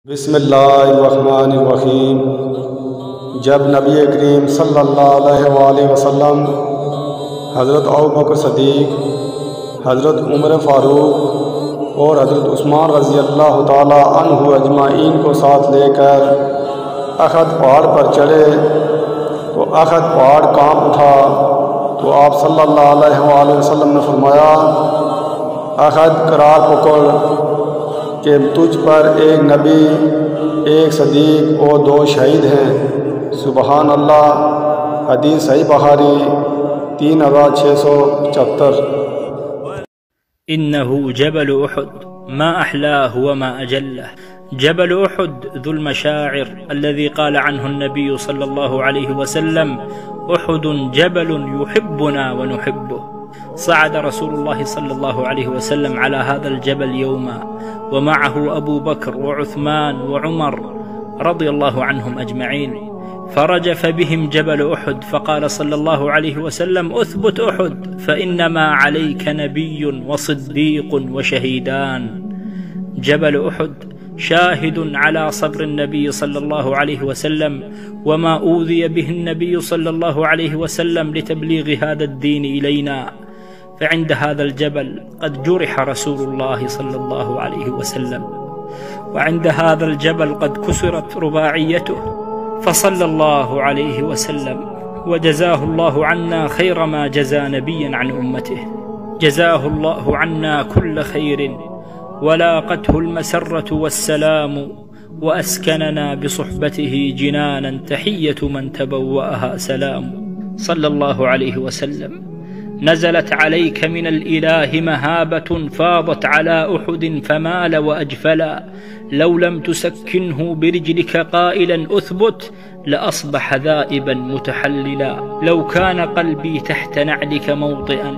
बिस्मिल्लाहिर्रहमानिर्रहीम। जब नबी करीम सल्लल्लाहु अलैहि वसल्लम हज़रत अबू बकर सदीक़, हज़रत उमर फ़ारूक और हज़रत उस्मान रज़ी अल्लाह ताला अन्हु अजमाइन को साथ लेकर अहद पहाड़ पर चढ़े तो अहद पहाड़ काँप उठा। तो आप सल्लल्लाहु अलैहि वसल्लम ने फरमाया, अहद करार पकड़ कि तुझ पर एक नबी, एक सदीक और दो शहीद हैं। सुबहान अल्लाह। हदीस सही बुखारी 3675। इन्नहु जबल उहुद मा अहलाहु व मा अजल्लह। जबल उहुद ज़ुल मशाइर अल्लज़ी क़ाल अन्हु अन्नबी सल्लल्लाहु अलैहि वसल्लम उहुदुन जबलुन युहिब्बुना व नुहिब्बुहु। صعد رسول الله صلى الله عليه وسلم على هذا الجبل يوما ومعه أبو بكر وعثمان وعمر رضي الله عنهم أجمعين، فرجف بهم جبل أحد فقال صلى الله عليه وسلم أثبت أحد فإنما عليك نبي وصديق وشهيدان. جبل أحد شاهد على صبر النبي صلى الله عليه وسلم وما أوذي به النبي صلى الله عليه وسلم لتبليغ هذا الدين إلينا. فعند هذا الجبل قد جرح رسول الله صلى الله عليه وسلم، وعند هذا الجبل قد كسرت رباعيته، فصلى الله عليه وسلم وجزاه الله عنا خير ما جزى نبيا عن أمته. جزاه الله عنا كل خير ولاقته المسرة والسلام، وأسكننا بصحبته جنانا تحية من تبوأها سلام. صلى الله عليه وسلم. نزلت عليك من الإله مهابة فاضت على أحد فمال وأجفلا، لو لم تسكنه برجلك قائلا أثبت لأصبح ذائبا متحللا. لو كان قلبي تحت نعلك موطئا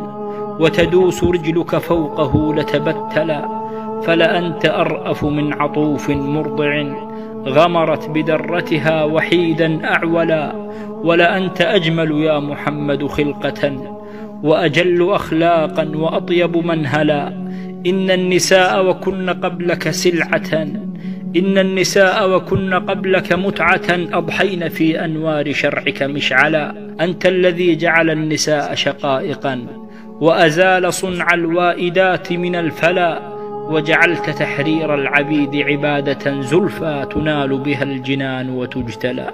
وتدوس رجلك فوقه لتبتلا، فلأنت أرأف من عطوف مرضع غمرت بدرتها وحيدا أعولا، ولأنت أجمل يا محمد خلقة وأجل أخلاقا وأطيب منهلا. إن النساء وكن قبلك سلعة، إن النساء وكن قبلك متعة، أضحين في أنوار شرعك مشعلا. أنت الذي جعل النساء شقائقا وأزال صنع الوائدات من الفلا، وجعلت تحرير العبيد عبادة زلفى تنال بها الجنان وتجتلى.